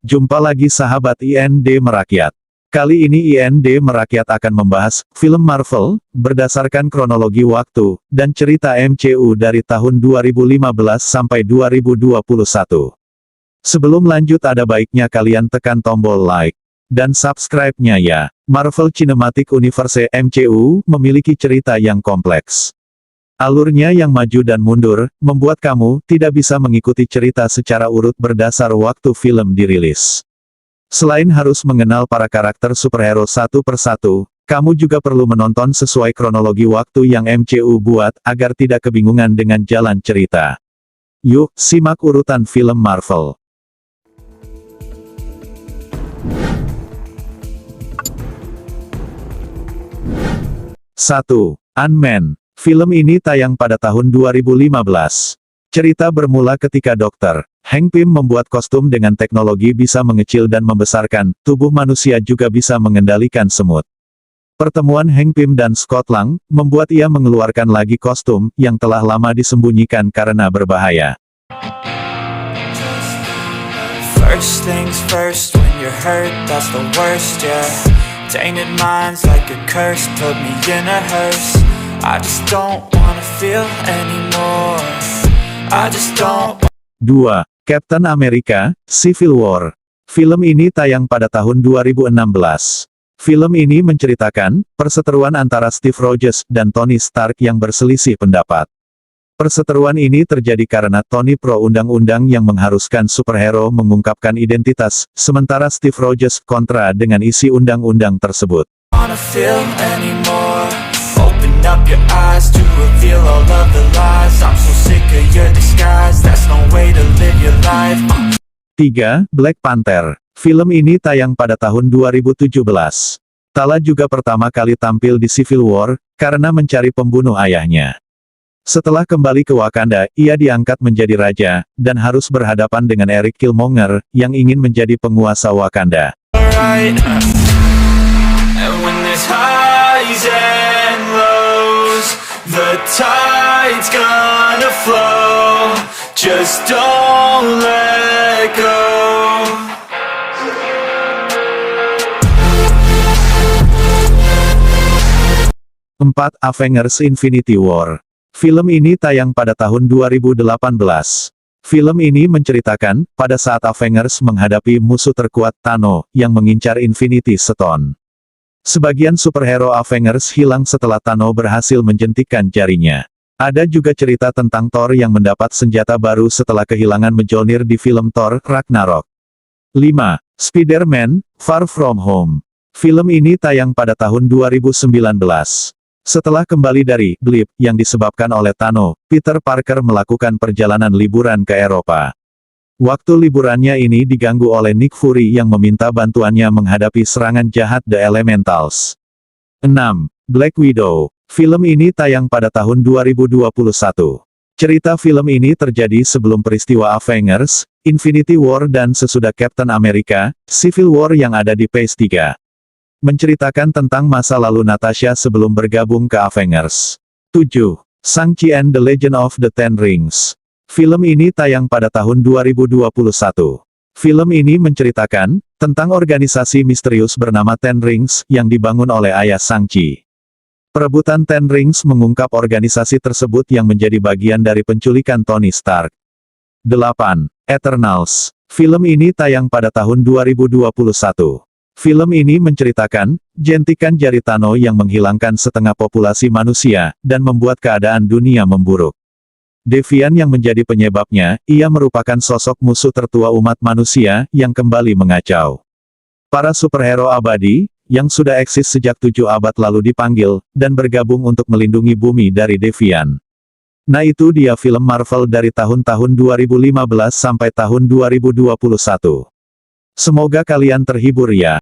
Jumpa lagi sahabat IND Merakyat. Kali ini IND Merakyat akan membahas film Marvel berdasarkan kronologi waktu dan cerita MCU dari tahun 2015 sampai 2021. Sebelum lanjut ada baiknya kalian tekan tombol like dan subscribe-nya ya. Marvel Cinematic Universe MCU memiliki cerita yang kompleks. Alurnya yang maju dan mundur, membuat kamu tidak bisa mengikuti cerita secara urut berdasar waktu film dirilis. Selain harus mengenal para karakter superhero satu persatu, kamu juga perlu menonton sesuai kronologi waktu yang MCU buat, agar tidak kebingungan dengan jalan cerita. Yuk, simak urutan film Marvel. Satu, Ant-Man. Film ini tayang pada tahun 2015. Cerita bermula ketika Dr. Hank Pym membuat kostum dengan teknologi bisa mengecil dan membesarkan, tubuh manusia juga bisa mengendalikan semut. Pertemuan Hank Pym dan Scott Lang, membuat ia mengeluarkan lagi kostum, yang telah lama disembunyikan karena berbahaya. First things first, when you're hurt, that's the worst, yeah. Tainted minds like a curse, put me in a hearse. I just don't wanna feel anymore. I just don't. 2. Captain America, Civil War. Film ini tayang pada tahun 2016. Film ini menceritakan perseteruan antara Steve Rogers dan Tony Stark yang berselisih pendapat. Perseteruan ini terjadi karena Tony pro undang-undang yang mengharuskan superhero mengungkapkan identitas, sementara Steve Rogers kontra dengan isi undang-undang tersebut. Wanna feel anymore. Open up your eyes to reveal all of the lies. I'm so sick of your disguise. That's no way to live your life. 3. Black Panther. Film ini tayang pada tahun 2017. T'Challa juga pertama kali tampil di Civil War, karena mencari pembunuh ayahnya. Setelah kembali ke Wakanda, ia diangkat menjadi raja, dan harus berhadapan dengan Eric Killmonger, yang ingin menjadi penguasa Wakanda. Alright. And when there's highs and lows, the tide's gonna flow. Just don't let go. 4. Avengers Infinity War. Film ini tayang pada tahun 2018. Film ini menceritakan, pada saat Avengers menghadapi musuh terkuat Thanos, yang mengincar Infinity Stone. Sebagian superhero Avengers hilang setelah Thanos berhasil menjentikkan jarinya. Ada juga cerita tentang Thor yang mendapat senjata baru setelah kehilangan Mjolnir di film Thor, Ragnarok. 5. Spider-Man, Far From Home. Film ini tayang pada tahun 2019. Setelah kembali dari blip yang disebabkan oleh Thanos, Peter Parker melakukan perjalanan liburan ke Eropa. Waktu liburannya ini diganggu oleh Nick Fury yang meminta bantuannya menghadapi serangan jahat The Elementals. 6. Black Widow. Film ini tayang pada tahun 2021. Cerita film ini terjadi sebelum peristiwa Avengers, Infinity War dan sesudah Captain America, Civil War yang ada di Phase 3. Menceritakan tentang masa lalu Natasha sebelum bergabung ke Avengers. 7. Shang-Chi and the Legend of the Ten Rings. Film ini tayang pada tahun 2021. Film ini menceritakan tentang organisasi misterius bernama Ten Rings yang dibangun oleh ayah Shang-Chi. Perebutan Ten Rings mengungkap organisasi tersebut yang menjadi bagian dari penculikan Tony Stark. 8. Eternals. Film ini tayang pada tahun 2021. Film ini menceritakan jentikan jari Thanos yang menghilangkan setengah populasi manusia, dan membuat keadaan dunia memburuk. Devian yang menjadi penyebabnya, ia merupakan sosok musuh tertua umat manusia, yang kembali mengacau. Para superhero abadi, yang sudah eksis sejak 7 abad lalu dipanggil, dan bergabung untuk melindungi bumi dari Devian. Nah itu dia film Marvel dari tahun-tahun 2015 sampai tahun 2021. Semoga kalian terhibur ya.